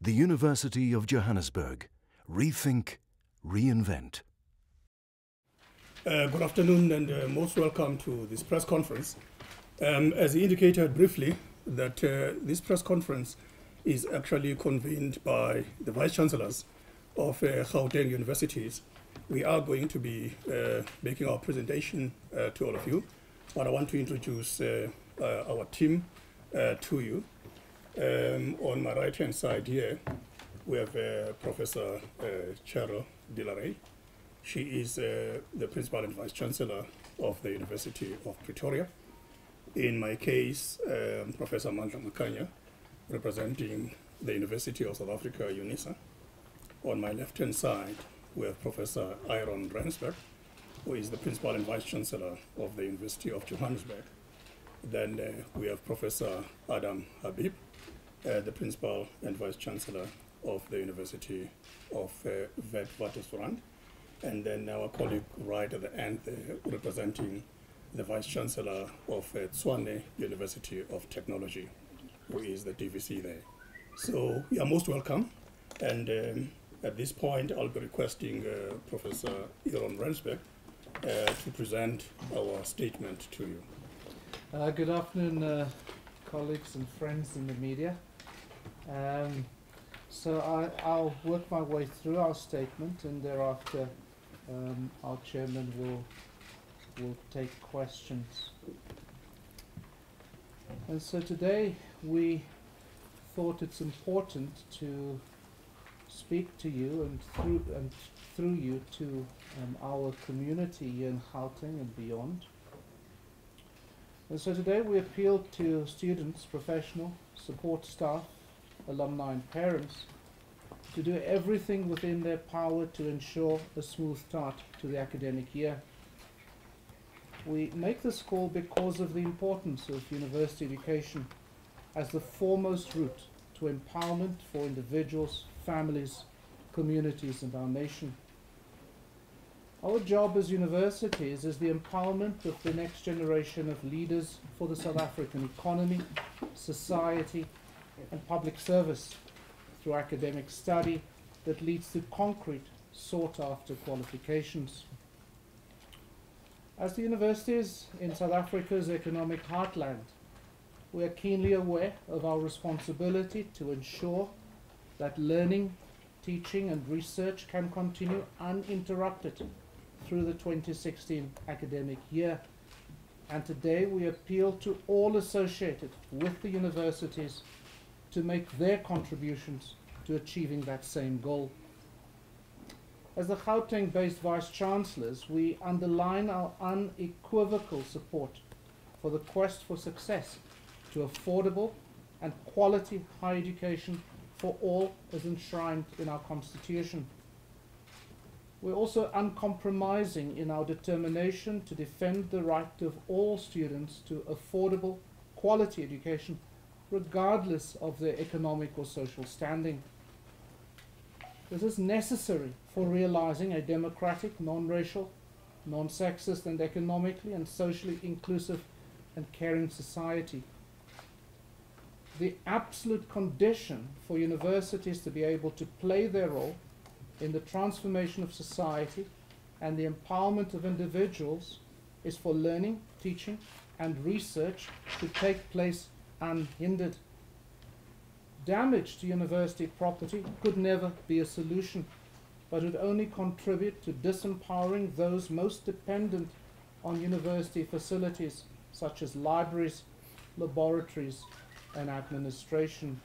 The University of Johannesburg. Rethink, reinvent. Good afternoon and most welcome to this press conference. As he indicated briefly, that this press conference is actually convened by the Vice-Chancellors of Gauteng Universities. We are going to be making our presentation to all of you, but I want to introduce our team to you. On my right-hand side here, we have Professor Cheryl Dilaray. She is the Principal and Vice-Chancellor of the University of Pretoria. In my case, Professor Mandla Makanya, representing the University of South Africa, UNISA. On my left-hand side, we have Professor Aaron Rensberg, who is the Principal and Vice-Chancellor of the University of Johannesburg. Then we have Professor Adam Habib, the Principal and Vice-Chancellor of the University of Witwatersrand. And then our colleague right at the end, representing the Vice-Chancellor of Tshwane University of Technology, who is the DVC there. So you are most welcome. And at this point, I'll be requesting Professor Aaron Rensberg to present our statement to you. Good afternoon, colleagues and friends in the media. So I'll work my way through our statement, and thereafter our chairman will take questions. And so today we thought it's important to speak to you and through you to our community here in Gauteng and beyond. And so today we appeal to students, professional, support staff, alumni and parents to do everything within their power to ensure a smooth start to the academic year. We make this call because of the importance of university education as the foremost route to empowerment for individuals, families, communities and our nation. Our job as universities is the empowerment of the next generation of leaders for the South African economy, society and public service through academic study that leads to concrete, sought-after qualifications. As the universities in South Africa's economic heartland, we are keenly aware of our responsibility to ensure that learning, teaching and research can continue uninterrupted through the 2016 academic year. And today we appeal to all associated with the universities to make their contributions to achieving that same goal. As the Gauteng-based Vice-Chancellors, we underline our unequivocal support for the quest for success to affordable and quality higher education for all as enshrined in our Constitution. We're also uncompromising in our determination to defend the right of all students to affordable, quality education regardless of their economic or social standing. This is necessary for realizing a democratic, non-racial, non-sexist and economically and socially inclusive and caring society. The absolute condition for universities to be able to play their role in the transformation of society and the empowerment of individuals is for learning, teaching and research to take place unhindered. Damage to university property could never be a solution, but would only contribute to disempowering those most dependent on university facilities such as libraries, laboratories and administration.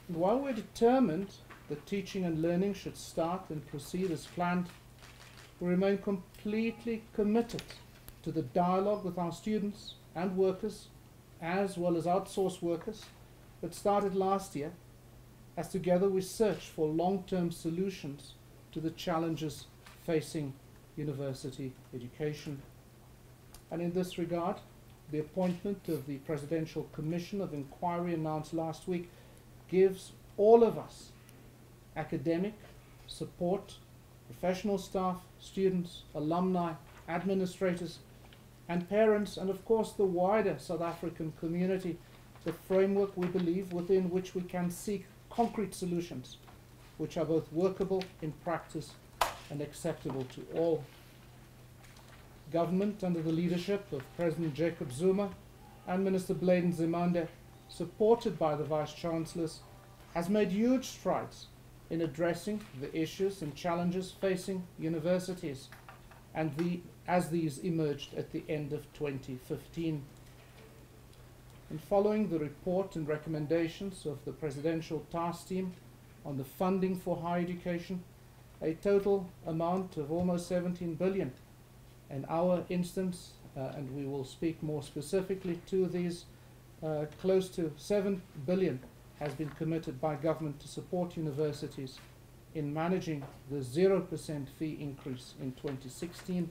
And while we're determined that teaching and learning should start and proceed as planned, we remain completely committed to the dialogue with our students and workers, as well as outsourced workers, that started last year, as together we search for long-term solutions to the challenges facing university education. And in this regard, the appointment of the Presidential Commission of Inquiry announced last week gives all of us, academic, support, professional staff, students, alumni, administrators, and parents, and of course the wider South African community, the framework we believe within which we can seek concrete solutions which are both workable in practice and acceptable to all. Government, under the leadership of President Jacob Zuma and Minister Bladen Zimande, supported by the Vice-Chancellors, has made huge strides in addressing the issues and challenges facing universities as these emerged at the end of 2015. And following the report and recommendations of the Presidential Task Team on the funding for higher education, a total amount of almost 17 billion in our instance, and we will speak more specifically to these, close to 7 billion has been committed by government to support universities in managing the 0% fee increase in 2016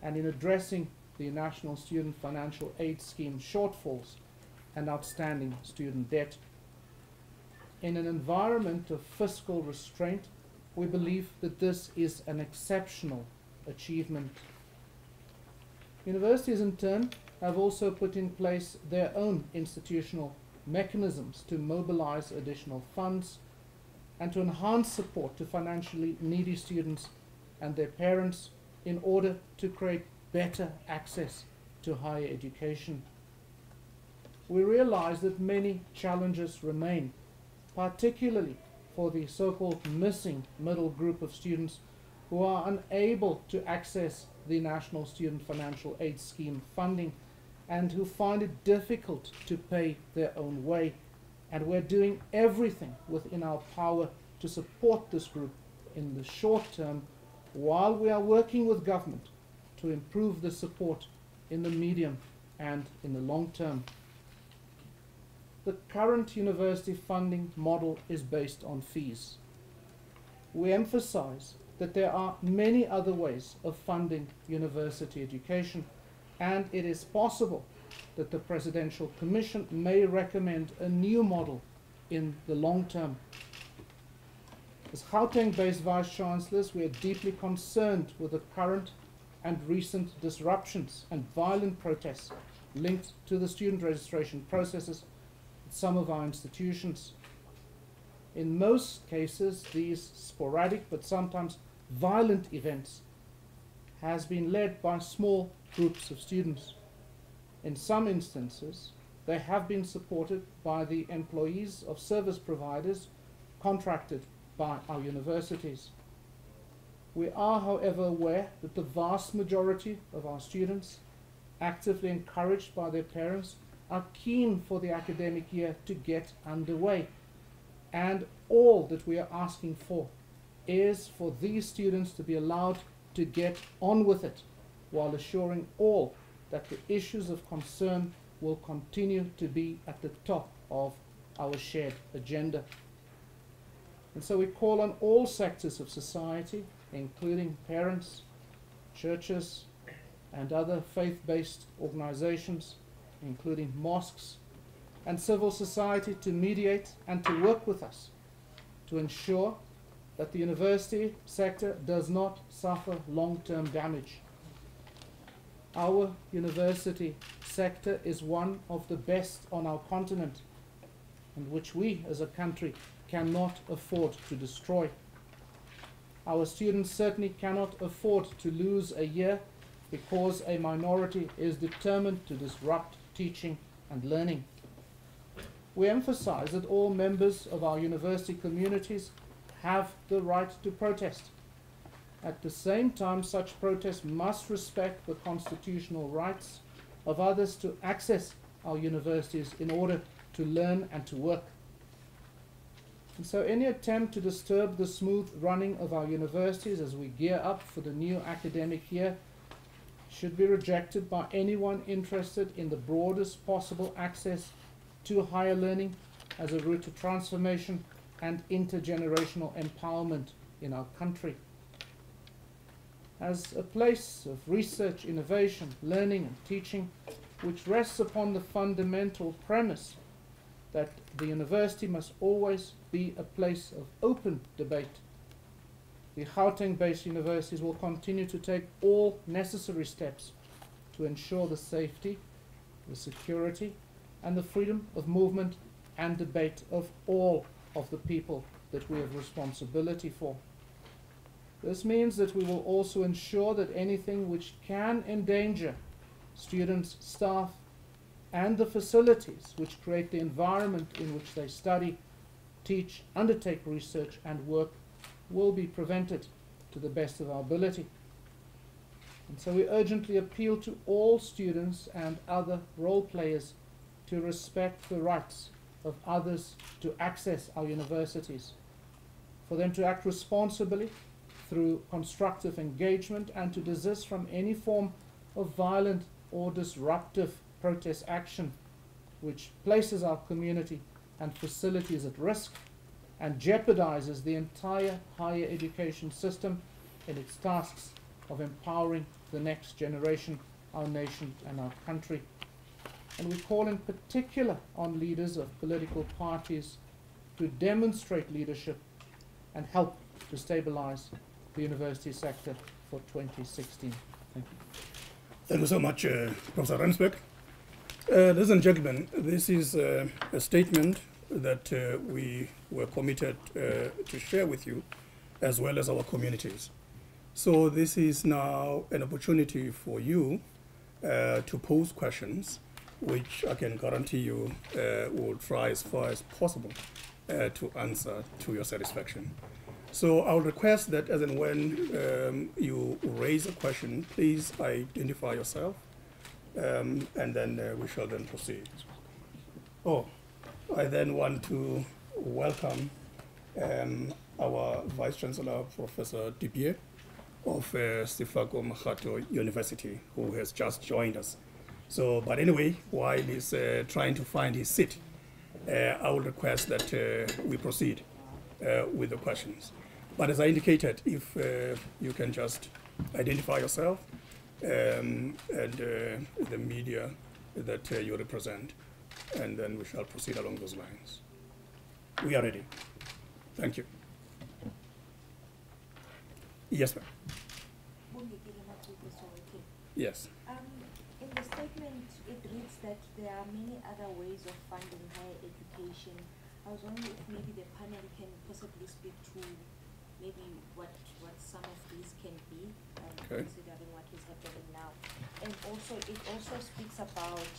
and in addressing the National Student Financial Aid Scheme shortfalls and outstanding student debt. In an environment of fiscal restraint, we believe that this is an exceptional achievement. Universities, in turn, have also put in place their own institutional mechanisms to mobilize additional funds and to enhance support to financially needy students and their parents in order to create better access to higher education. We realize that many challenges remain, particularly for the so-called missing middle group of students who are unable to access the National Student Financial Aid Scheme funding and who find it difficult to pay their own way. And we're doing everything within our power to support this group in the short term, while we are working with government to improve the support in the medium and in the long term. The current university funding model is based on fees. We emphasize that there are many other ways of funding university education, and it is possible that the Presidential Commission may recommend a new model in the long term. As Gauteng-based Vice-Chancellors, we are deeply concerned with the current and recent disruptions and violent protests linked to the student registration processes at some of our institutions. In most cases, these sporadic but sometimes violent events has been led by small groups of students. In some instances, they have been supported by the employees of service providers contracted by our universities. We are, however, aware that the vast majority of our students, actively encouraged by their parents, are keen for the academic year to get underway. And all that we are asking for is for these students to be allowed to get on with it, while assuring all that the issues of concern will continue to be at the top of our shared agenda. And so we call on all sectors of society, including parents, churches, and other faith-based organizations, including mosques, and civil society, to mediate and to work with us to ensure that the university sector does not suffer long-term damage. Our university sector is one of the best on our continent, and which we as a country cannot afford to destroy. Our students certainly cannot afford to lose a year because a minority is determined to disrupt teaching and learning. We emphasize that all members of our university communities have the right to protest. At the same time, such protests must respect the constitutional rights of others to access our universities in order to learn and to work. And so any attempt to disturb the smooth running of our universities as we gear up for the new academic year should be rejected by anyone interested in the broadest possible access to higher learning as a route to transformation and intergenerational empowerment in our country. As a place of research, innovation, learning and teaching, which rests upon the fundamental premise that the university must always be a place of open debate, the Gauteng-based universities will continue to take all necessary steps to ensure the safety, the security, and the freedom of movement and debate of all of the people that we have responsibility for. This means that we will also ensure that anything which can endanger students, staff, and the facilities which create the environment in which they study, teach, undertake research, and work will be prevented to the best of our ability. And so we urgently appeal to all students and other role players to respect the rights of others to access our universities, for them to act responsibly through constructive engagement, and to desist from any form of violent or disruptive protest action which places our community and facilities at risk and jeopardizes the entire higher education system in its tasks of empowering the next generation, our nation and our country. And we call in particular on leaders of political parties to demonstrate leadership and help to stabilize the university sector for 2016. Thank you. Thank you so much, Professor Rensbeck. Ladies and gentlemen, this is a statement that we were committed to share with you, as well as our communities. So this is now an opportunity for you to pose questions, which I can guarantee you will try as far as possible to answer to your satisfaction. So I'll request that as and when you raise a question, please identify yourself, and then we shall then proceed. Oh, I then want to welcome our Vice-Chancellor, Professor Dibier of Sefako Makgatho University, who has just joined us. So, but anyway, while he's trying to find his seat, I will request that we proceed with the questions. But as I indicated, if you can just identify yourself and the media that you represent, and then we shall proceed along those lines. We are ready. Thank you. Yes, ma'am. Yes. In the statement, it reads that there are many other ways of funding higher education. I was wondering if maybe the panel can possibly speak to maybe what some of these can be, considering what is happening now. And also, it also speaks about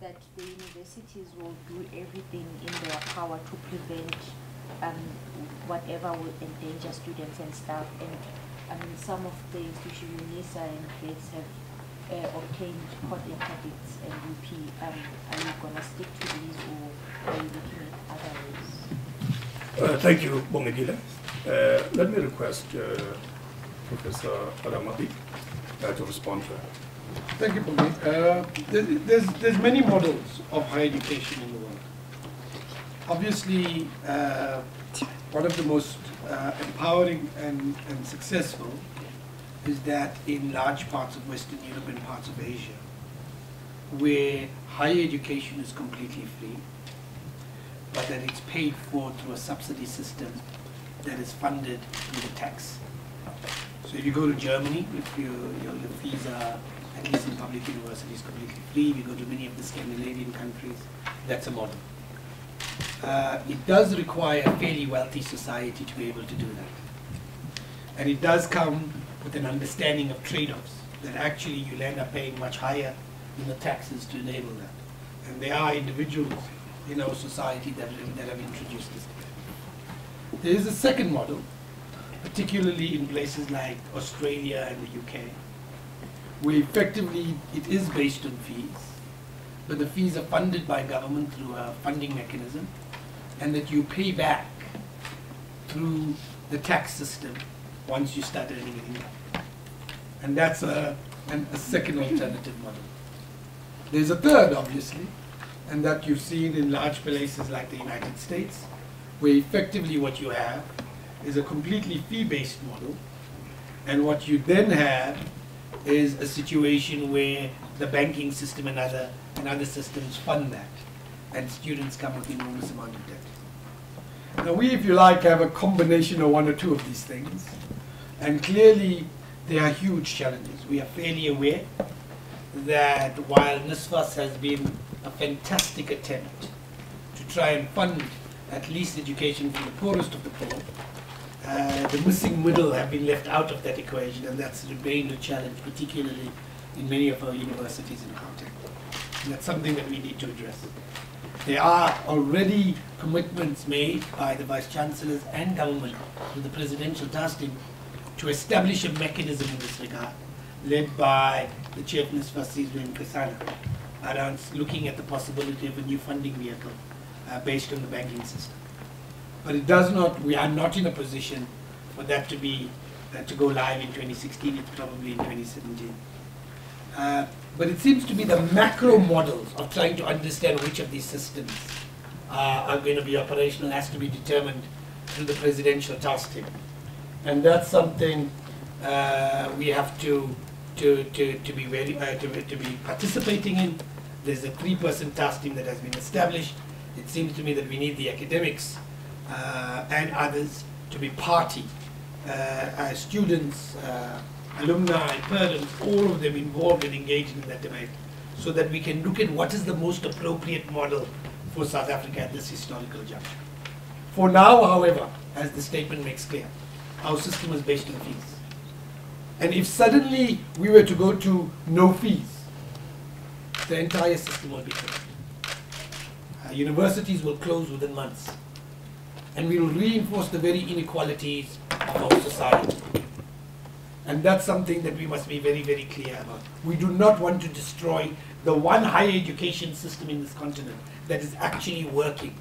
that the universities will do everything in their power to prevent whatever will endanger students and staff. And I mean, some of the institutions, UNISA and GATES, have obtained court interdicts and UP. Are you going to stick to these, or are you looking at other ways? Thank you, Bongegile. Let me request Professor Adamabi to respond to that. Thank you, Bongi. There's many models of higher education in the world. Obviously, one of the most empowering and successful is that in large parts of Western Europe and parts of Asia, where higher education is completely free, but that it's paid for through a subsidy system that is funded through the tax. So if you go to Germany, if your fees are, at least in public universities, completely free. If you go to many of the Scandinavian countries, that's a model. It does require a fairly wealthy society to be able to do that. And it does come with an understanding of trade-offs, that actually you'll end up paying much higher than the taxes to enable that. And there are individuals in our society that have introduced this. There is a second model, particularly in places like Australia and the UK, where effectively it is based on fees, but the fees are funded by government through a funding mechanism, and that you pay back through the tax system once you start earning an income. And that's a second alternative model. There's a third, obviously, and that you've seen in large places like the United States, where effectively what you have is a completely fee-based model, and what you then have is a situation where the banking system and other systems fund that, and students come with enormous amount of debt. Now we, if you like, have a combination of one or two of these things, and clearly there are huge challenges. We are fairly aware that while NSFAS has been a fantastic attempt to try and fund at least education for the poorest of the poor. The missing middle have been left out of that equation, and that's remained a challenge, particularly in many of our universities in Gauteng. And that's something that we need to address. There are already commitments made by the Vice-Chancellors and government with the Presidential Task Team to establish a mechanism in this regard, led by the Chair of Universities in Kasana, around looking at the possibility of a new funding vehicle based on the banking system. But it does not, we are not in a position for that to be, to go live in 2016, it's probably in 2017. But it seems to be the macro models of trying to understand which of these systems are going to be operational has to be determined through the Presidential Task Team. And that's something we have to be participating in. There's a 3-person task team that has been established. It seems to me that we need the academics and others to be party, students, alumni, parents, all of them involved and engaged in that debate, so that we can look at what is the most appropriate model for South Africa at this historical juncture. For now, however, as the statement makes clear, our system is based on fees. And if suddenly we were to go to no fees, the entire system will be closed. Universities will close within months. And we will reinforce the very inequalities of our society. And that's something that we must be very, very clear about. We do not want to destroy the one higher education system in this continent that is actually working,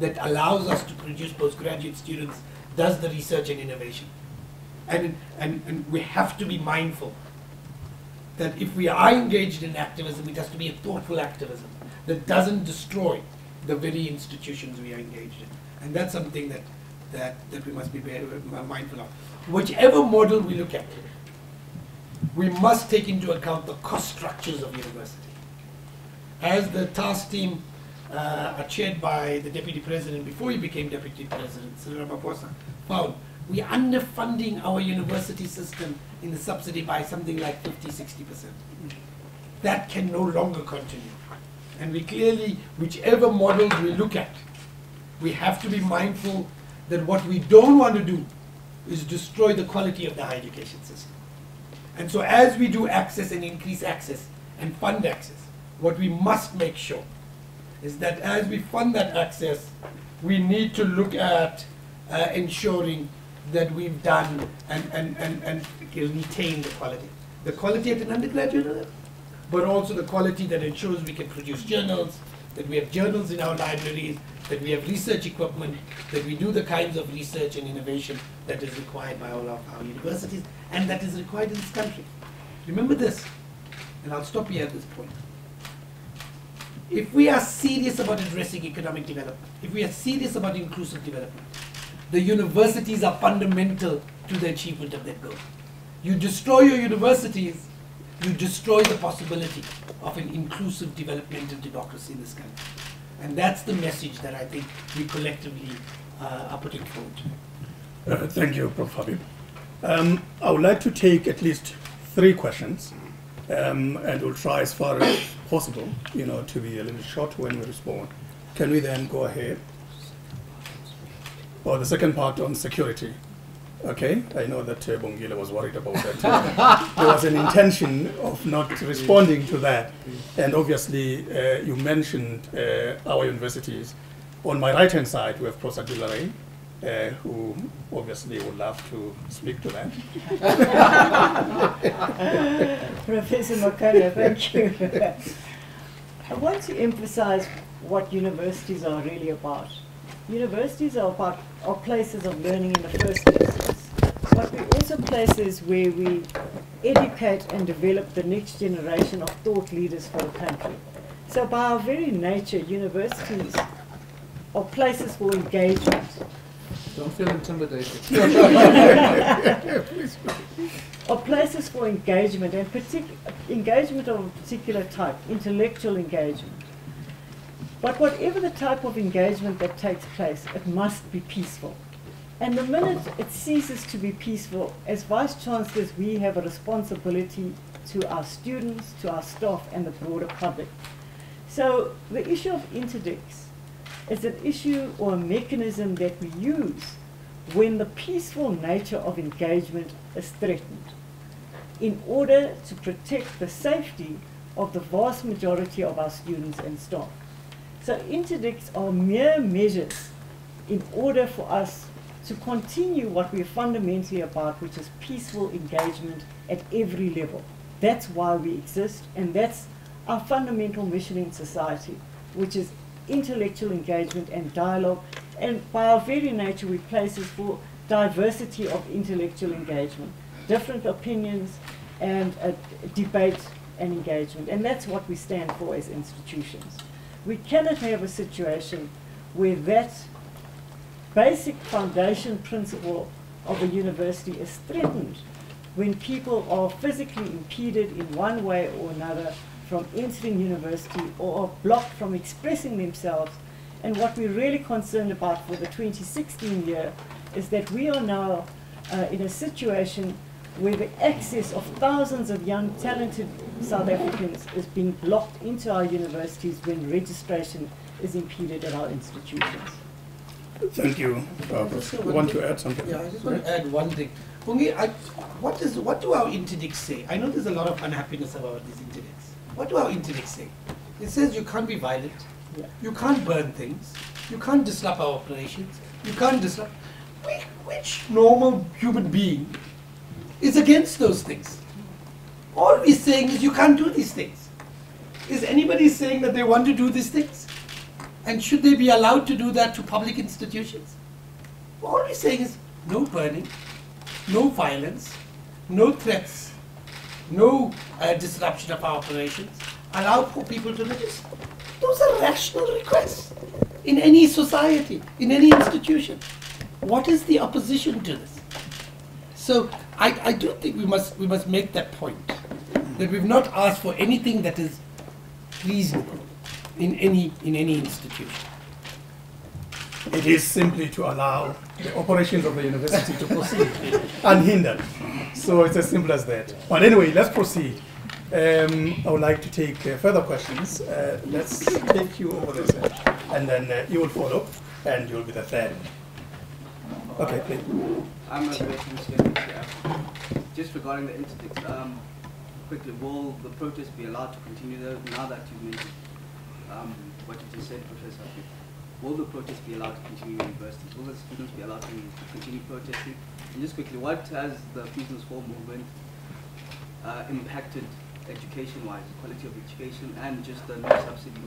that allows us to produce postgraduate students, does the research and innovation. And we have to be mindful that if we are engaged in activism, it has to be a thoughtful activism that doesn't destroy the very institutions we are engaged in. And that's something that we must be very mindful of. Whichever model we look at, we must take into account the cost structures of university. As the task team chaired by the Deputy President before he became Deputy President, Cyril Ramaphosa, found we are underfunding our university system in the subsidy by something like 50–60%. That can no longer continue. And we clearly, whichever models we look at, we have to be mindful that what we don't want to do is destroy the quality of the higher education system. And so as we do access and increase access and fund access, what we must make sure is that as we fund that access, we need to look at ensuring that we've done and retain the quality. The quality at an undergraduate level, but also the quality that ensures we can produce journals, that we have journals in our libraries, that we have research equipment, that we do the kinds of research and innovation that is required by all of our universities and that is required in this country. Remember this, and I'll stop here at this point. If we are serious about addressing economic development, if we are serious about inclusive development, the universities are fundamental to the achievement of that goal. You destroy your universities, you destroy the possibility of an inclusive developmental democracy in this country. And that's the message that I think we collectively are putting forward. Thank you, Prof. Habib. I would like to take at least 3 questions, and we'll try as far as possible, to be a little short when we respond. Can we then go ahead? Or the second part on security. Okay, I know that Bongile was worried about that. There was an intention of not responding to that. And obviously, you mentioned our universities. On my right-hand side, we have Professor Dulare, who obviously would love to speak to that. Professor Makanya, thank you. I want to emphasize what universities are really about. Universities are places of learning in the first instance, but we're also places where we educate and develop the next generation of thought leaders for the country. So by our very nature, universities are places for engagement. Don't feel intimidated. Are places for engagement, and engagement of a particular type, intellectual engagement. But whatever the type of engagement that takes place, it must be peaceful. And the minute it ceases to be peaceful, as Vice-Chancellors, we have a responsibility to our students, to our staff, and the broader public. So the issue of interdicts It's an issue or a mechanism that we use when the peaceful nature of engagement is threatened in order to protect the safety of the vast majority of our students and staff. So interdicts are mere measures in order for us to continue what we're fundamentally about, which is peaceful engagement at every level. That's why we exist, and that's our fundamental mission in society, which is intellectual engagement and dialogue, and by our very nature we places for diversity of intellectual engagement, different opinions and debate and engagement, and that's what we stand for as institutions. We cannot have a situation where that basic foundation principle of a university is threatened when people are physically impeded in one way or another from entering university or are blocked from expressing themselves. And what we're really concerned about for the 2016 year is that we are now in a situation where the access of thousands of young, talented South Africans is being blocked into our universities when registration is impeded at our institutions. Thank you. You want to add something? Yeah, I just want to add one thing. Pungi, what do our interdicts say? I know there's a lot of unhappiness about these interdicts. What do our interdicts say? It says you can't be violent, you can't burn things, you can't disrupt our operations, you can't disrupt... Which normal human being is against those things? All we're saying is you can't do these things. Is anybody saying that they want to do these things? And should they be allowed to do that to public institutions? All we're saying is no burning, no violence, no threats, no disruption of our operations, allow for people to register. Those are rational requests in any society, in any institution. What is the opposition to this? So I do think we must make that point, that we've not asked for anything that is reasonable in any institution. It is simply to allow the operations of the university to proceed unhindered. So it's as simple as that. But anyway, let's proceed. I would like to take further questions. Let's take you over this, and then you will follow, and you'll be the third. Okay, please. I'm a graduate student here. Just regarding the interdicts, quickly, will the protest be allowed to continue now that you've mentioned what you just said, Professor? Will the protest be allowed to continue in universities? Will the students be allowed to continue protesting? And just quickly, what has the Business Fall movement impacted education-wise, quality of education, and just the no subsidy,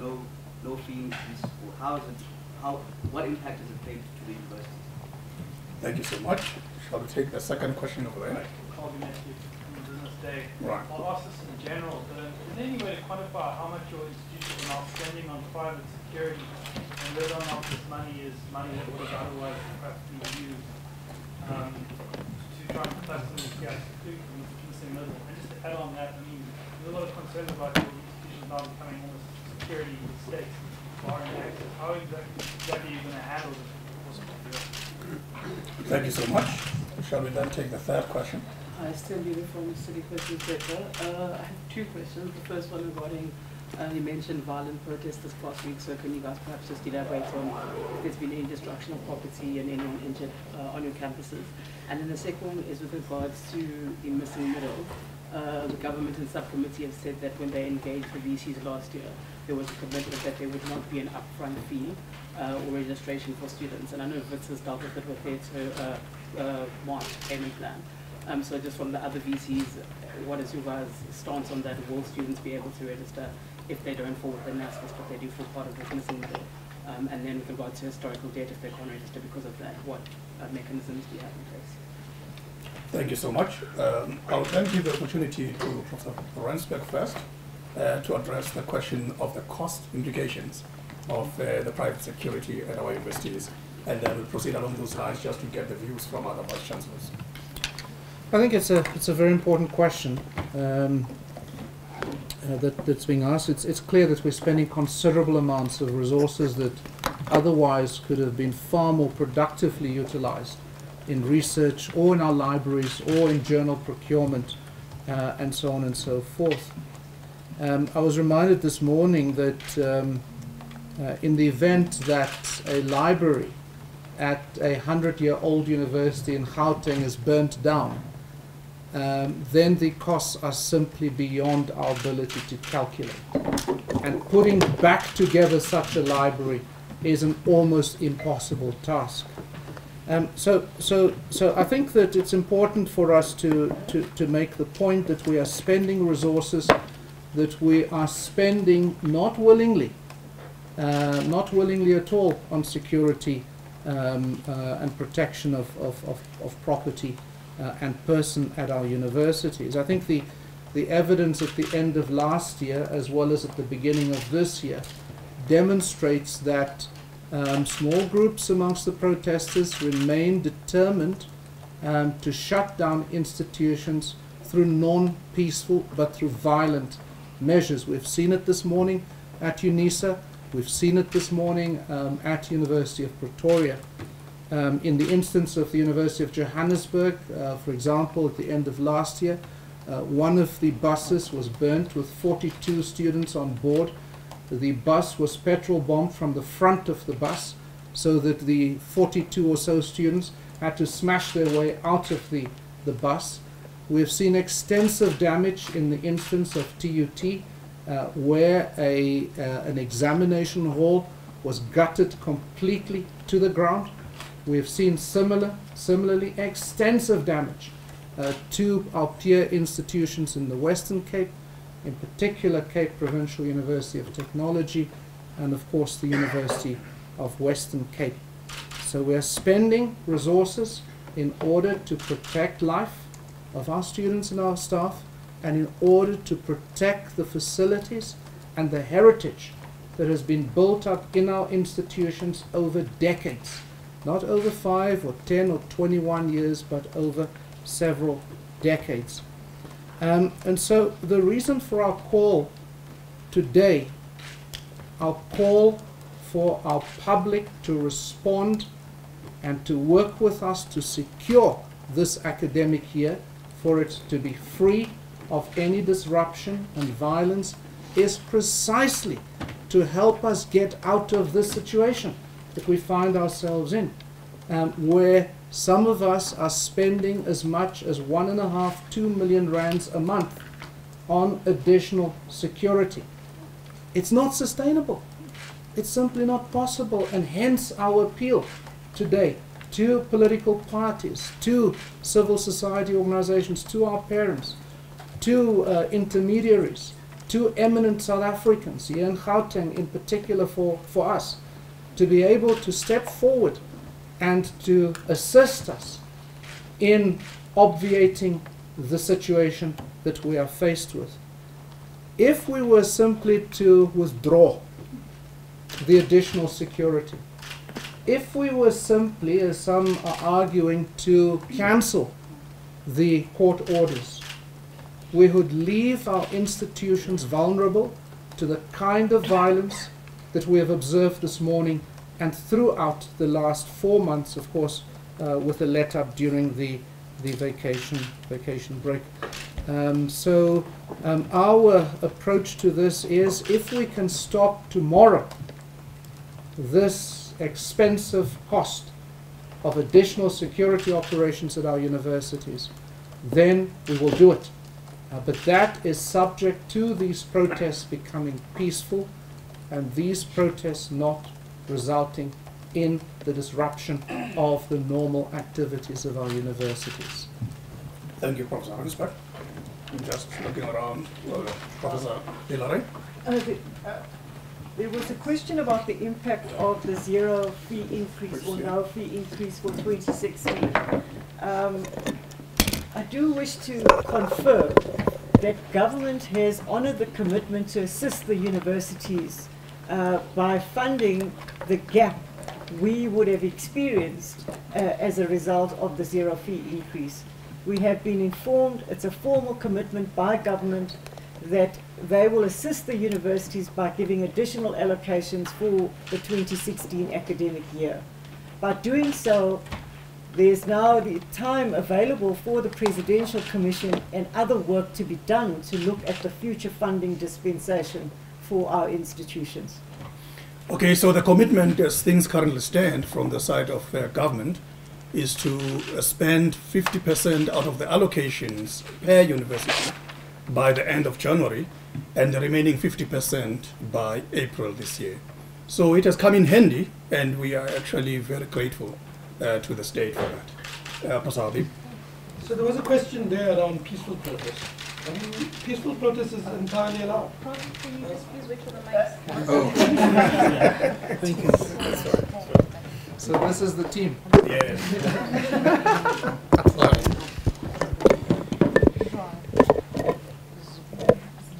no fee increase? Or what impact has it played to the universities? Thank you so much. Shall we take the second question over there? Right. I'll ask this in general, but is there any way to quantify how much your institution is now spending on private security, and whether or not this money is money that would have otherwise perhaps been used to try and plug some of these gaps, particularly in the missing middle? And just to add on that, I mean, there's a lot of concern about your institutions now becoming almost security states, foreign access. How exactly are you going to handle this? Thank you so much. Shall we then take the third question? I still be from City Questions Better. I have two questions. The first one regarding, you mentioned violent protests this past week, so can you guys perhaps just elaborate on if there's been any destruction of property and anyone injured on your campuses? And then the second one is with regards to the missing middle. The government and subcommittee have said that when they engaged the VCs last year, there was a commitment that there would not be an upfront fee or registration for students. And I know Wits has dealt with it with their March payment plan. So just from the other VCs, what is your guys' stance on that? Will students be able to register if they don't fall within NASFIS, but they do fall part of the missing middle? And then with regards to historical debt, if they can't register because of that, what mechanisms do you have in place? Thank you so much. I'll then give the opportunity to Professor Rensberg first to address the question of the cost implications of the private security at our universities, and then we'll proceed along those lines just to get the views from other vice-chancellors. I think it's a very important question that's being asked. It's clear that we're spending considerable amounts of resources that otherwise could have been far more productively utilized in research or in our libraries or in journal procurement and so on and so forth. I was reminded this morning that In the event that a library at a 100-year-old university in Gauteng is burnt down, then the costs are simply beyond our ability to calculate. And putting back together such a library is an almost impossible task. So I think that it's important for us to make the point that we are spending resources that we are spending not willingly at all on security and protection of property and person at our universities. I think the evidence at the end of last year, as well as at the beginning of this year, demonstrates that small groups amongst the protesters remain determined to shut down institutions through non-peaceful but through violent measures. We've seen it this morning at UNISA. We've seen it this morning at University of Pretoria. In the instance of the University of Johannesburg, for example, at the end of last year, one of the buses was burnt with 42 students on board. The bus was petrol bombed from the front of the bus, so that the 42 or so students had to smash their way out of the bus. We've seen extensive damage in the instance of TUT, where an examination hall was gutted completely to the ground. We've seen similarly extensive damage to our peer institutions in the Western Cape, in particular Cape Provincial University of Technology, and of course the University of Western Cape. So we are spending resources in order to protect life of our students and our staff, and in order to protect the facilities and the heritage that has been built up in our institutions over decades. Not over 5 or 10 or 21 years, but over several decades. And so the reason for our call today, our call for our public to respond and to work with us to secure this academic year, for it to be free of any disruption and violence, is precisely to help us get out of this situation that we find ourselves in, where some of us are spending as much as 1.5–2 million rands a month on additional security. It's not sustainable. It's simply not possible, and hence our appeal today to political parties, to civil society organizations, to our parents, to intermediaries, to eminent South Africans here in Gauteng, in particular for us, to be able to step forward and to assist us in obviating the situation that we are faced with. If we were simply to withdraw the additional security, if we were simply, as some are arguing, to cancel the court orders, we would leave our institutions vulnerable to the kind of violence that we have observed this morning and throughout the last 4 months, of course, with the let-up during the vacation break. So our approach to this is, if we can stop tomorrow this expensive cost of additional security operations at our universities, then we will do it. But that is subject to these protests becoming peaceful, and these protests not resulting in the disruption of the normal activities of our universities. Thank you, Professor Hansberg. I'm just looking around. Professor Hilary? There was a question about the impact of the zero fee increase or no fee increase for 2016. I do wish to confirm that government has honoured the commitment to assist the universities by funding the gap we would have experienced as a result of the zero fee increase. We have been informed, it's a formal commitment by government, that they will assist the universities by giving additional allocations for the 2016 academic year. By doing so, there's now the time available for the Presidential Commission and other work to be done to look at the future funding dispensation for our institutions. Okay, so the commitment as things currently stand from the side of government is to spend 50% out of the allocations per university by the end of January and the remaining 50% by April this year. So it has come in handy, and we are actually very grateful to the state for that. Pasadi. So there was a question there around peaceful protest. I mean, peaceful protest is entirely allowed. Can you just please wait for the mics? Oh. Thank you. So this is the team. Yes.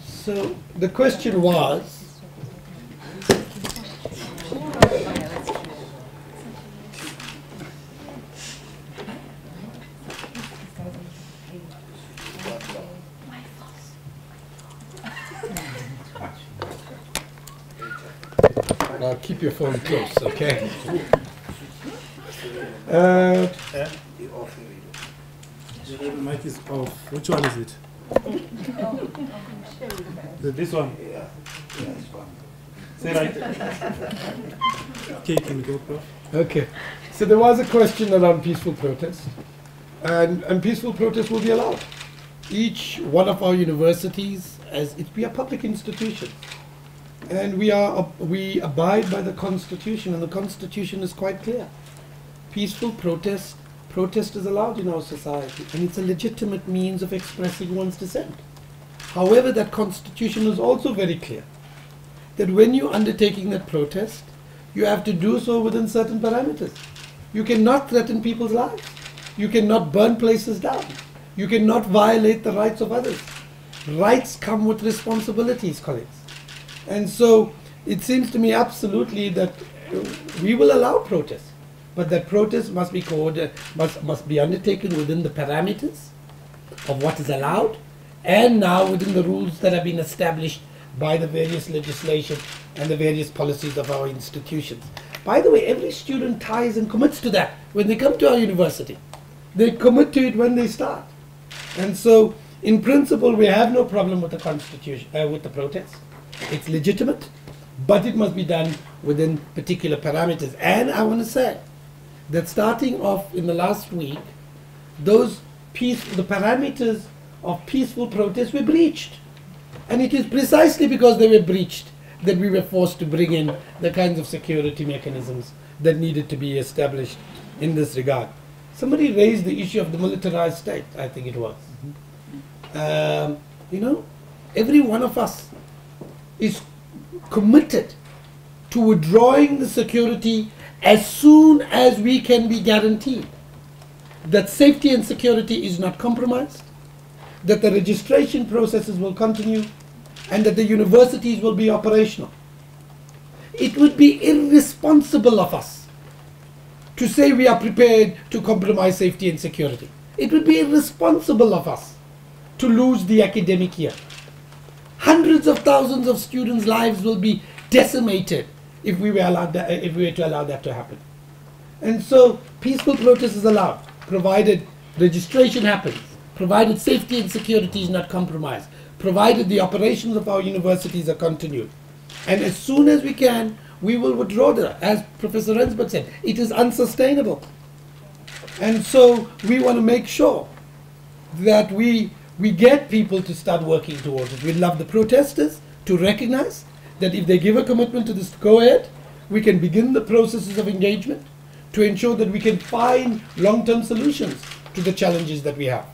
So the question was, now keep your phone close, okay? The mic is off. Which one is it? This one? Yeah, it's fine. Say right. Okay, can you go, Prof? Okay. So there was a question around peaceful protest, and peaceful protest will be allowed. Each one of our universities, we are public institutions, and we abide by the Constitution, and the Constitution is quite clear. Peaceful protest is allowed in our society, and it's a legitimate means of expressing one's dissent. However, that Constitution is also very clear that when you're undertaking that protest, you have to do so within certain parameters. You cannot threaten people's lives. You cannot burn places down. You cannot violate the rights of others. Rights come with responsibilities, colleagues. And so it seems to me absolutely that we will allow protests, but that protest must be must be undertaken within the parameters of what is allowed, and now within the rules that have been established by the various legislation and the various policies of our institutions. By the way, every student ties and commits to that when they come to our university. They commit to it when they start. And so, in principle, we have no problem with the Constitution, with the protest. It's legitimate, but it must be done within particular parameters. And I want to say that starting off in the last week, the parameters of peaceful protest were breached. And it is precisely because they were breached that we were forced to bring in the kinds of security mechanisms that needed to be established in this regard. Somebody raised the issue of the militarized state, I think it was. You know, every one of us is committed to withdrawing the security as soon as we can be guaranteed that safety and security is not compromised, that the registration processes will continue, and that the universities will be operational. It would be irresponsible of us to say we are prepared to compromise safety and security. It would be irresponsible of us to lose the academic year. Hundreds of thousands of students' lives will be decimated if we were to allow that to happen. And so peaceful protest is allowed, provided registration happens, provided safety and security is not compromised, provided the operations of our universities are continued. And as soon as we can, we will withdraw that. As Professor Rensburg said, it is unsustainable. And so we want to make sure that we get people to start working towards it. We'd love the protesters to recognize that if they give a commitment to this go ahead, we can begin the processes of engagement to ensure that we can find long-term solutions to the challenges that we have.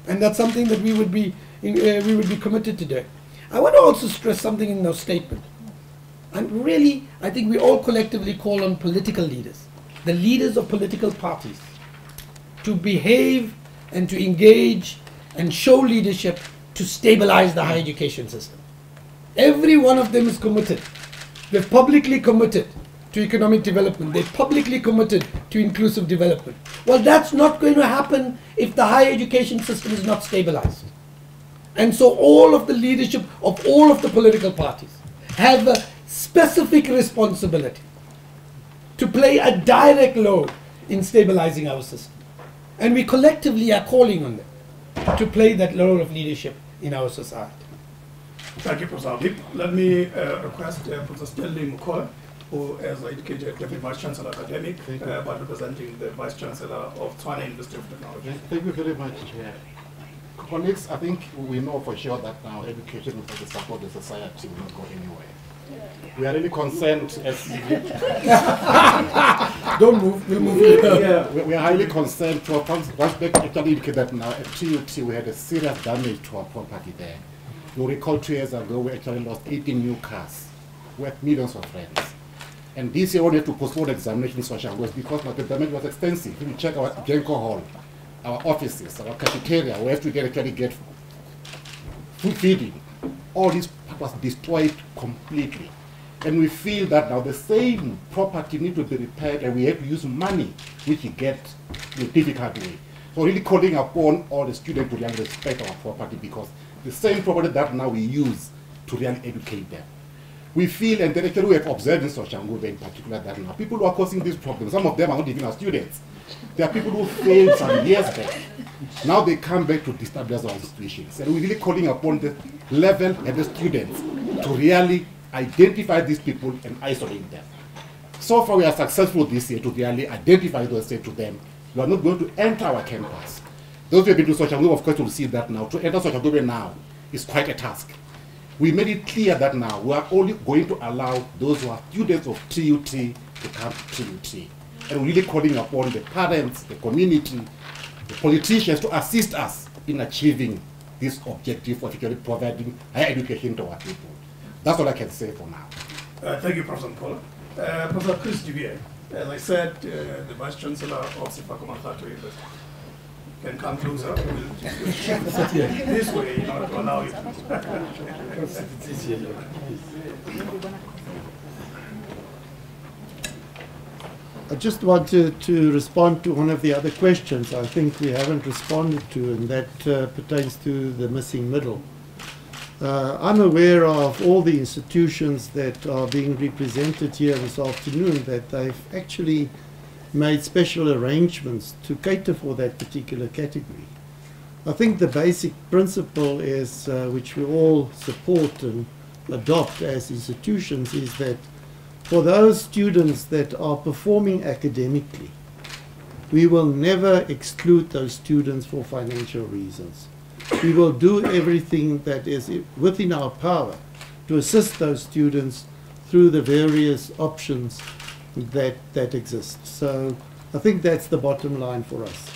And that's something that we would be committed to do. I want to also stress something in our statement. And really, I think we all collectively call on political leaders, the leaders of political parties, to behave and to engage and show leadership to stabilize the higher education system. Every one of them is committed. They've publicly committed to economic development. They've publicly committed to inclusive development. Well, that's not going to happen if the higher education system is not stabilized. And so all of the leadership of all of the political parties have a specific responsibility to play a direct role in stabilizing our system. And we collectively are calling on them to play that role of leadership in our society. Thank you, Professor Abib. Let me request Professor Stanley Mukola who, as I indicated, Deputy Vice-Chancellor Academic, but representing the Vice-Chancellor of Tshwane University of Technology. Thank you very much, Chair. Colleagues, I think we know for sure that now education without the support of the society will not go anywhere. We are really concerned as Don't move, we'll move. we are highly concerned to once back actually indicated that now at TUT we had a serious damage to our property there. You recall 2 years ago we actually lost 18 new cars worth millions of rands. And this year we had to postpone examinations for Shangos because the damage was extensive. If you check our Genko Hall, our offices, our cafeteria, we have to actually get food feeding. All this was destroyed completely. And we feel that now the same property needs to be repaired and we have to use money which we get in a difficult way. So really calling upon all the students to really respect our property because the same property that now we use to really educate them. We feel, and actually we have observed in Soshanguve in particular that now people who are causing these problems, some of them are not even our students. There are people who failed some years back. Now they come back to destabilize our institutions. And we're really calling upon the level-headed students to really identify these people and isolate them. So far we are successful this year to really identify those, say to them, you are not going to enter our campus. Those who have been to Soshanguve, of course, will see that now. To enter Soshanguve now is quite a task. We made it clear that now we are only going to allow those who are students of TUT to come to TUT. And we're really calling upon the parents, the community, the politicians to assist us in achieving this objective of actually providing higher education to our people. That's all I can say for now. Thank you, Professor Mkola. Professor Chris Duvier, as I said, the Vice-Chancellor of Sefako Makgato University. Can come closer. We'll shift this way in order to allow you. I just wanted to respond to one of the other questions I think we haven't responded to, and that pertains to the missing middle. I'm aware of all the institutions that are being represented here this afternoon, that they've actually made special arrangements to cater for that particular category. I think the basic principle is, which we all support and adopt as institutions, is that for those students that are performing academically, we will never exclude those students for financial reasons. We will do everything that is within our power to assist those students through the various options that exist. So I think that's the bottom line for us.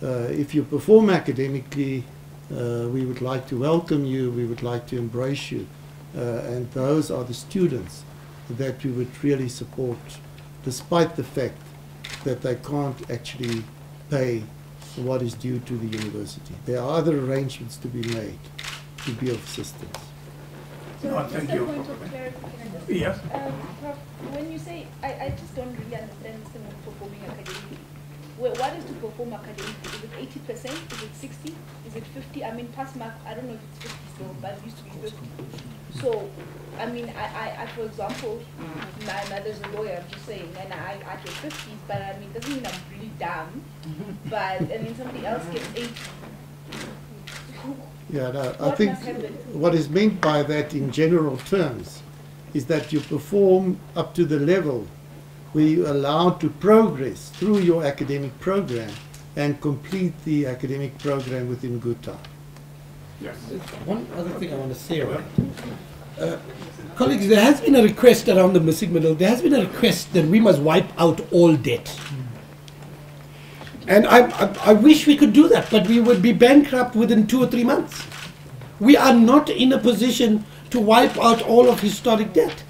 If you perform academically, we would like to welcome you, we would like to embrace you, and those are the students that we would really support, despite the fact that they can't actually pay what is due to the university. There are other arrangements to be made to be of assistance. No, thank you. Point of clarification. Yes. Prof, when you say, I just don't really understand the term performing academically. Well, what is to perform academically? Is it 80%? Is it 60? Is it 50? I mean, pass mark, I don't know if it's 50 still, but it used to be 50. So, I mean, I for example, my mother's a lawyer, I'm just saying, and I get 50s, but I mean, it doesn't mean I'm really dumb. But, I mean, somebody else gets 80. Yeah, no, I think what is meant by that in general terms is that you perform up to the level where you're allowed to progress through your academic program and complete the academic program within good time. Yes. One other thing I want to say around colleagues, there has been a request around the missing middle. There has been a request that we must wipe out all debt. And I wish we could do that, but we would be bankrupt within 2 or 3 months. We are not in a position to wipe out all of historic debt.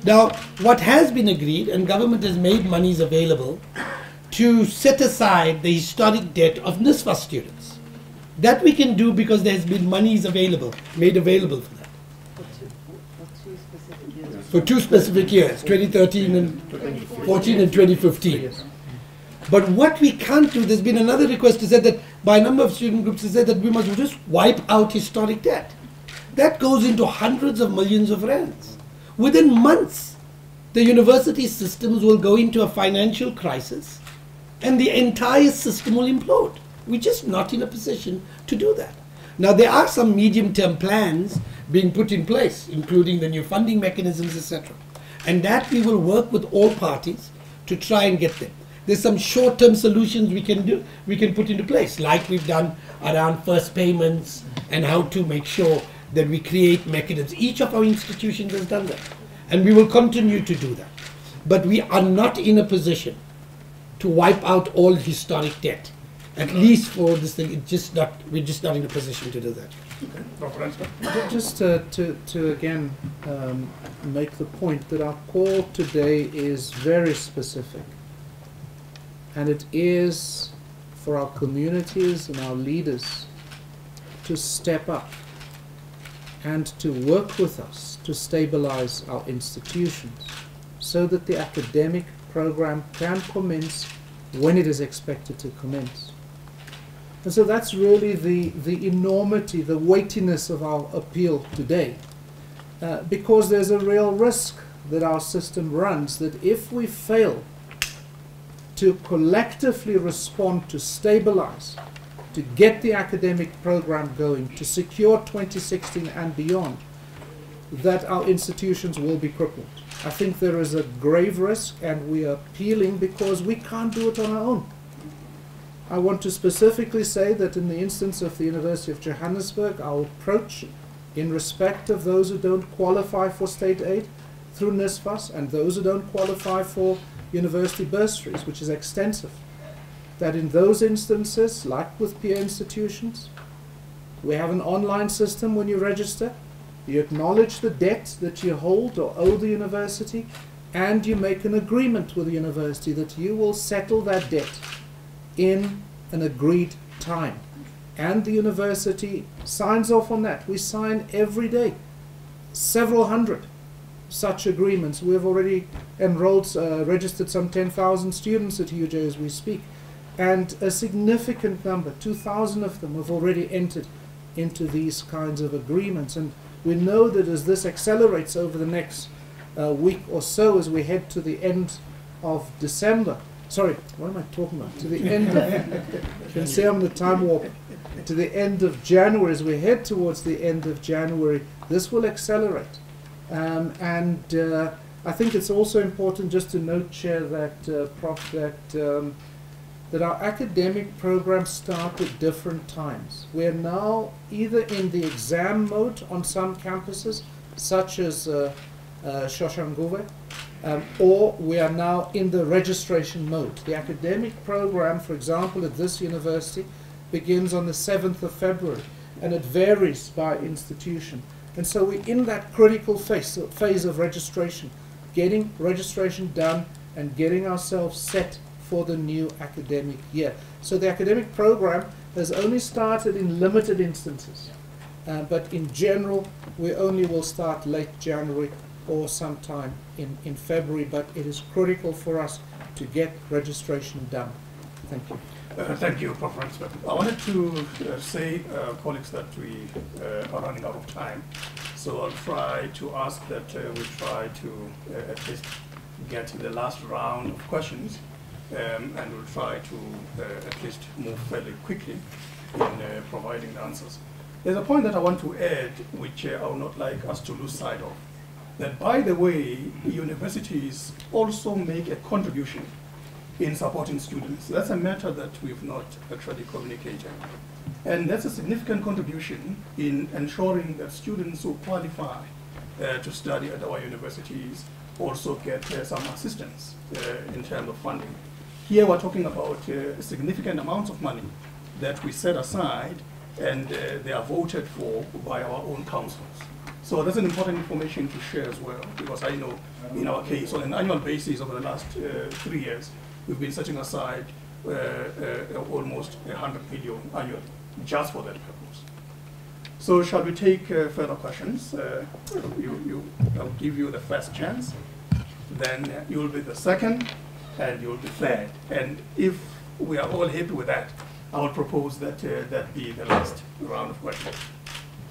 Now, what has been agreed, and government has made monies available, to set aside the historic debt of NSFAS students. That we can do because there has been monies available, made available for that. For 2 specific years, 2013 and 14 and 2015. But what we can't do, there's been another request to say that by a number of student groups to say that we must just wipe out historic debt. That goes into hundreds of millions of rands. Within months, the university systems will go into a financial crisis and the entire system will implode. We're just not in a position to do that. Now, there are some medium-term plans being put in place, including the new funding mechanisms, etc. And that we will work with all parties to try and get them. There's some short-term solutions we can put into place, like we've done around first payments and how to make sure that we create mechanisms. Each of our institutions has done that, and we will continue to do that. But we are not in a position to wipe out all historic debt. At least for this thing, we're just not in a position to do that. Just to again make the point that our call today is very specific, and it is for our communities and our leaders to step up and to work with us to stabilize our institutions so that the academic program can commence when it is expected to commence. And so that's really the enormity, the weightiness of our appeal today, because there's a real risk that our system runs that if we fail to collectively respond to stabilize, to get the academic program going, to secure 2016 and beyond, that our institutions will be crippled. I think there is a grave risk, and we are appealing because we can't do it on our own. I want to specifically say that in the instance of the University of Johannesburg, our approach in respect of those who don't qualify for state aid through NSFAS and those who don't qualify for university bursaries, which is extensive, that in those instances, like with peer institutions, we have an online system when you register. You acknowledge the debt that you hold or owe the university, and you make an agreement with the university that you will settle that debt in an agreed time. And the university signs off on that. We sign every day, several hundred such agreements. We have already enrolled, registered some 10,000 students at UJ as we speak. And a significant number, 2,000 of them, have already entered into these kinds of agreements. And we know that as this accelerates over the next week or so, as we head to the end of December, sorry, what am I talking about? To the end of, you can see I'm in the time warp, to the end of January, as we head towards the end of January, this will accelerate. I think it's also important just to note, Chair, that, Prof, that our academic programs start at different times. We are now either in the exam mode on some campuses, such as Shoshanguve, or we are now in the registration mode. The academic program, for example, at this university, begins on the 7th of February, and it varies by institution. And so we're in that critical phase of registration, getting registration done and getting ourselves set for the new academic year. So the academic program has only started in limited instances, but in general, we only will start late January or sometime in February, but it is critical for us to get registration done. Thank you. Thank you, Prof. Ransford. I wanted to say, colleagues, that we are running out of time. So I'll try to ask that we try to at least get to the last round of questions, and we'll try to at least move fairly quickly in providing the answers. There's a point that I want to add, which I would not like us to lose sight of. That, by the way, universities also make a contribution in supporting students. That's a matter that we've not actually communicated. And that's a significant contribution in ensuring that students who qualify to study at our universities also get some assistance in terms of funding. Here we're talking about significant amounts of money that we set aside, and they are voted for by our own councils. So that's an important information to share as well, because I know in our case, on an annual basis over the last 3 years, we've been setting aside almost 100 million annually, just for that purpose. So shall we take further questions? I'll give you the first chance, then you'll be the second, and you'll be third. And if we are all happy with that, I will propose that that be the last round of questions.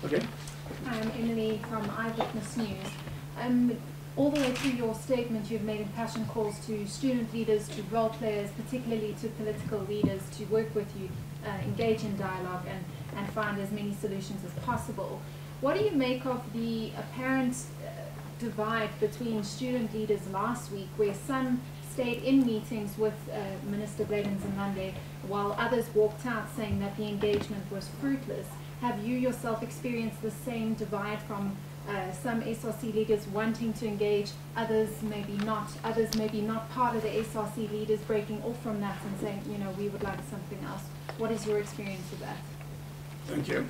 Okay? I'm Emily from Eyewitness News. All the way through your statement, you've made impassioned calls to student leaders, to role players, particularly to political leaders, to work with you, engage in dialogue, and find as many solutions as possible. What do you make of the apparent divide between student leaders last week, where some stayed in meetings with Minister Bladens and Monday, while others walked out saying that the engagement was fruitless. Have you yourself experienced the same divide from some SRC leaders wanting to engage, others maybe not part of the SRC leaders breaking off from that and saying, you know, we would like something else? What is your experience of that? Thank you.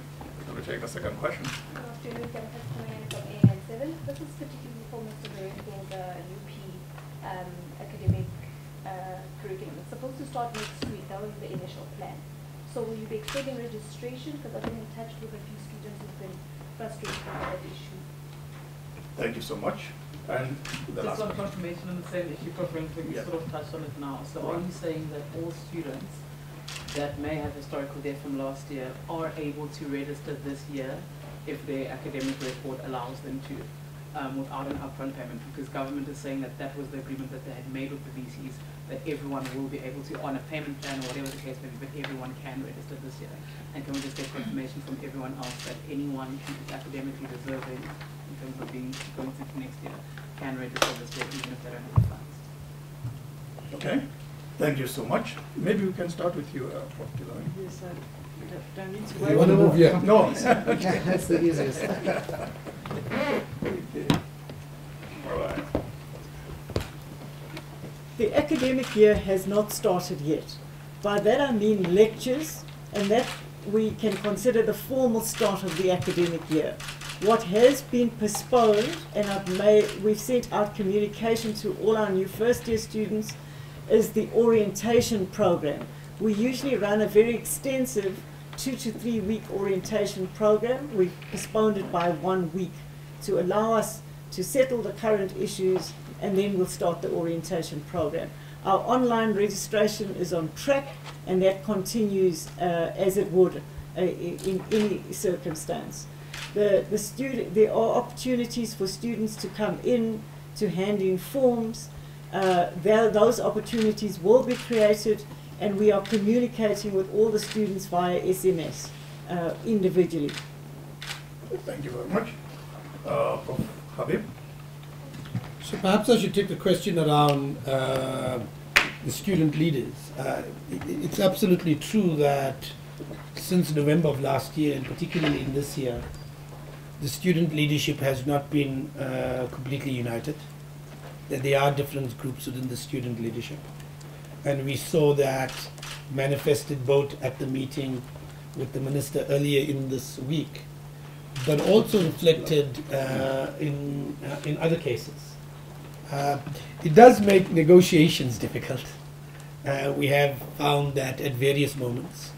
Let me take the second question. Good afternoon, Kenneth coming in from AN7. This is particularly for Mr. Directing the UP academic curriculum. It's supposed to start next week. That was the initial plan. So will you be extending registration? Because I've been in touch with a few students who've been frustrated by that issue. Thank you so much. And the Just last one question. confirmation on the same issue, Prof. Rington, you Yeah. sort of touched on it now. So Right. are you saying that all students that may have historical debt from last year are able to register this year if their academic record allows them to, without an upfront payment? Because government is saying that that was the agreement that they had made with the VCs, that everyone will be able to, on a payment plan or whatever the case may be, but everyone can register this year. And can we just get confirmation from everyone else that anyone who is academically deserving in terms of being going to next year can register this year even if they don't have the funds? Okay. Thank you so much. Maybe we can start with you, Prof. Tilani. Yes, I don't need to You wait. want to move here? No. That's the easiest. All right. The academic year has not started yet. By that I mean lectures, and that we can consider the formal start of the academic year. What has been postponed, and we've sent out communication to all our new first year students, is the orientation program. We usually run a very extensive 2 to 3 week orientation program. We've postponed it by 1 week to allow us to settle the current issues, and then we'll start the orientation program. Our online registration is on track, and that continues as it would in any circumstance. There are opportunities for students to come in, to hand in forms. Those opportunities will be created, and we are communicating with all the students via SMS individually. Thank you very much. Prof. Habib? So perhaps I should take the question around the student leaders. It's absolutely true that since November of last year, and particularly in this year, the student leadership has not been completely united. That there are different groups within the student leadership. And we saw that manifested both at the meeting with the minister earlier in this week, but also reflected in other cases. It does make negotiations difficult. We have found that at various moments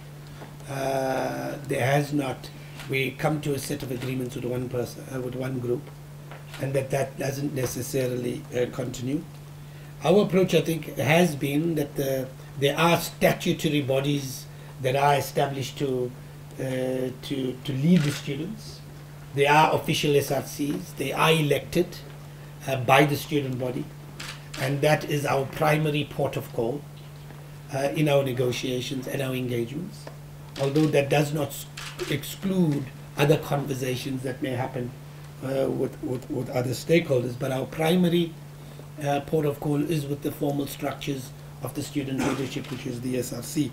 we come to a set of agreements with one person, with one group, and that doesn't necessarily continue. Our approach, I think, has been that there are statutory bodies that are established to lead the students. They are official SRCs. They are elected by the student body, and that is our primary port of call in our negotiations and our engagements. Although that does not exclude other conversations that may happen with other stakeholders, but our primary port of call is with the formal structures of the student leadership, which is the SRC,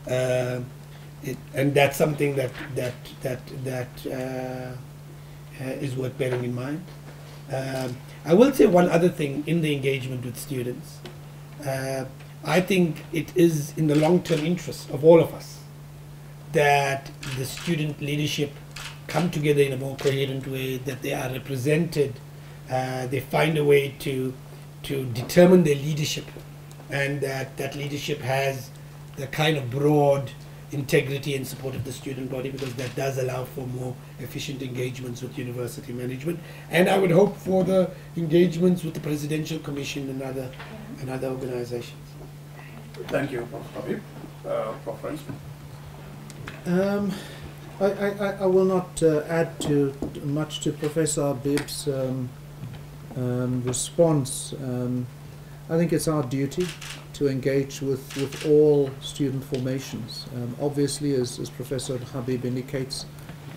and that's something that is worth bearing in mind. I will say one other thing in the engagement with students. I think it is in the long-term interest of all of us that the student leadership come together in a more coherent way, that they are represented, they find a way to determine their leadership, and that leadership has the kind of broad integrity and support of the student body, because that does allow for more efficient engagements with university management. And I would hope for the engagements with the Presidential Commission and other organizations. Thank you, Prof. Habib. Prof. Rensman. I will not add much to Professor Habib's response. I think it's our duty to engage with all student formations. Obviously, as Professor Habib indicates,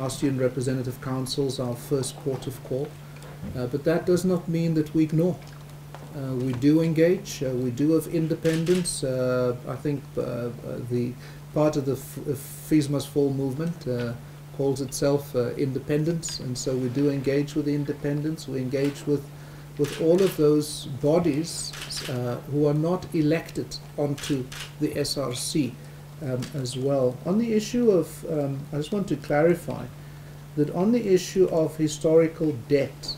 our student representative councils are our first port of call. But that does not mean that we ignore. We do engage, we do have independence. I think the part of the Fees Must Fall movement calls itself independence, and so we do engage with the independents. We engage with all of those bodies who are not elected onto the SRC as well. On the issue of, I just want to clarify that on the issue of historical debt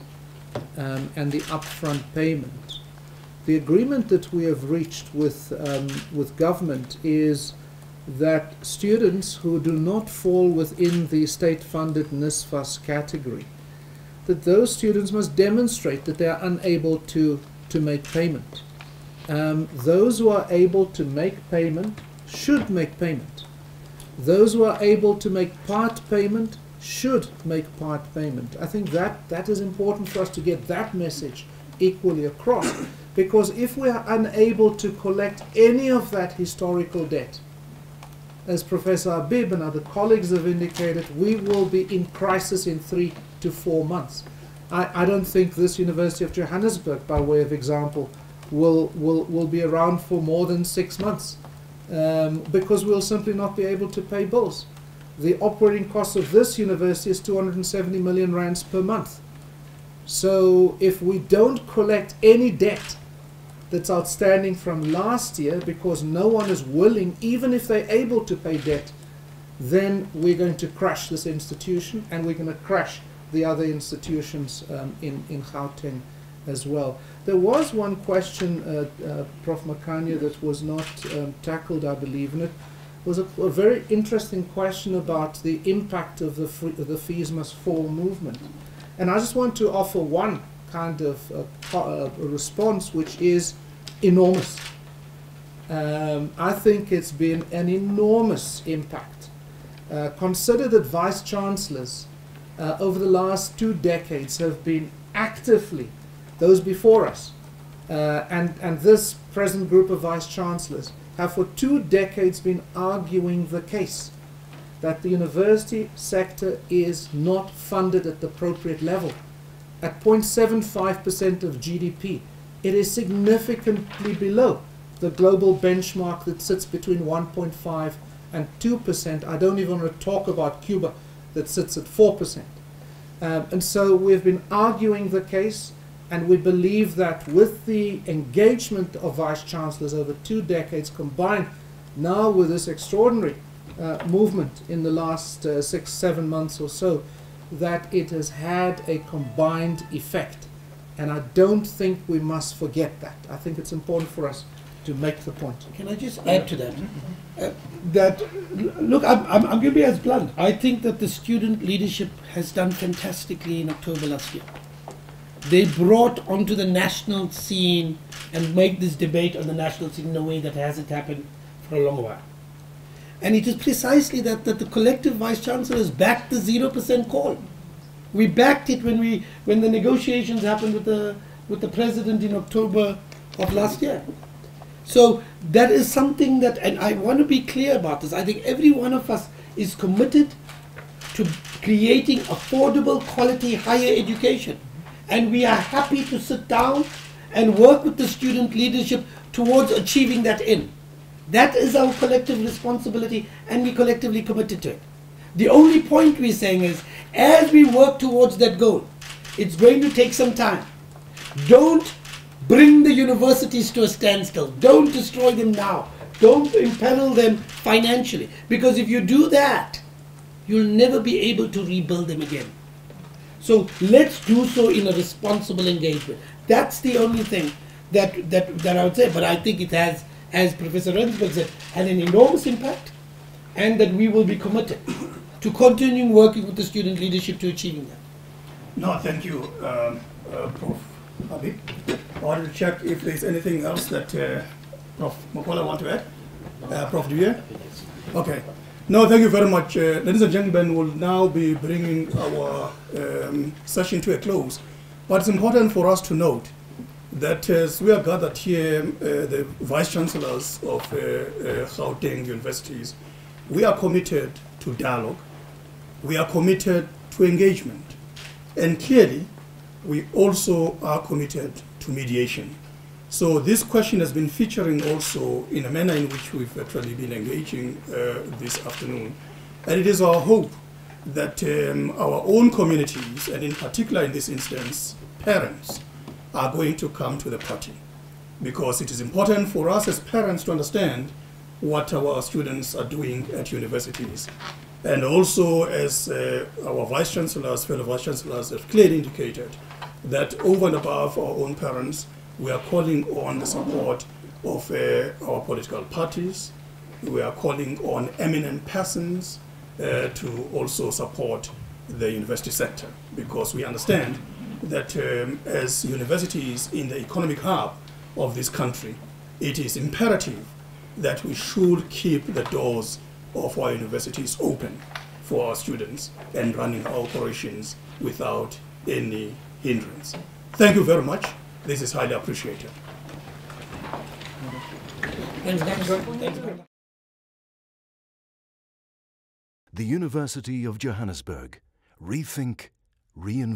and the upfront payment, the agreement that we have reached with government is that students who do not fall within the state-funded NSFAS category, that those students must demonstrate that they are unable to make payment. Those who are able to make payment should make payment. Those who are able to make part payment should make part payment. I think that is important for us to get that message equally across, because if we are unable to collect any of that historical debt, as Professor Abib and other colleagues have indicated, we will be in crisis in 3 to 4 months. I don't think this University of Johannesburg, by way of example, will be around for more than 6 months because we'll simply not be able to pay bills. The operating cost of this university is 270 million rands per month. So if we don't collect any debt that's outstanding from last year because no one is willing, even if they're able to pay debt, then we're going to crash this institution, and we're going to crash the other institutions in Gauteng as well. There was one question, Prof. Makanya, that was not tackled, I believe, and it was a very interesting question about the impact of the Fees Must Fall movement. And I just want to offer one kind of a response, which is enormous. I think it's been an enormous impact. Consider that Vice-Chancellors over the last 2 decades have been actively, those before us, and this present group of Vice-Chancellors have for 2 decades been arguing the case that the university sector is not funded at the appropriate level. At 0.75% of GDP, it is significantly below the global benchmark that sits between 1.5 and 2%. I don't even want to talk about Cuba, that sits at 4%. And so we've been arguing the case, and we believe that with the engagement of Vice-Chancellors over 2 decades, combined now with this extraordinary movement in the last 6-7 months or so, that it has had a combined effect. And I don't think we must forget that. I think it's important for us to make the point. Can I just add to that? Look, I'm going to be as blunt. I think that the student leadership has done fantastically in October last year. They brought onto the national scene and make this debate on the national scene in a way that hasn't happened for a long while. And it is precisely that the collective Vice-Chancellors backed the 0% call. We backed it when the negotiations happened with the president in October of last year. So that is something that, and I want to be clear about this, I think every one of us is committed to creating affordable, quality, higher education. And we are happy to sit down and work with the student leadership towards achieving that end. That is our collective responsibility, and we collectively committed to it. The only point we're saying is, as we work towards that goal, it's going to take some time. Don't bring the universities to a standstill. Don't destroy them now. Don't imperil them financially. Because if you do that, you'll never be able to rebuild them again. So let's do so in a responsible engagement. That's the only thing that I would say. But I think it has, as Professor Rensburg said, had an enormous impact, and that we will be committed to continuing working with the student leadership to achieving that. No, thank you, Prof. Habib. I wanted to check if there's anything else that Prof. Makola want to add. Prof. Duye? Okay. No, thank you very much. Ladies and gentlemen, we'll now be bringing our session to a close. But it's important for us to note that as we are gathered here, the Vice-Chancellors of Gauteng Universities, we are committed to dialogue. We are committed to engagement. And clearly, we also are committed to mediation. So this question has been featuring also in a manner in which we've actually been engaging this afternoon. And it is our hope that our own communities, and in particular in this instance, parents, are going to come to the party. Because it is important for us as parents to understand what our students are doing at universities. And also, as our Vice-Chancellors, fellow Vice-Chancellors have clearly indicated, that over and above our own parents, we are calling on the support of our political parties. We are calling on eminent persons to also support the university sector, because we understand that as universities in the economic hub of this country, it is imperative that we should keep the doors of our universities open for our students and running our operations without any hindrance. Thank you very much. This is highly appreciated. The University of Johannesburg. Rethink, reinvent.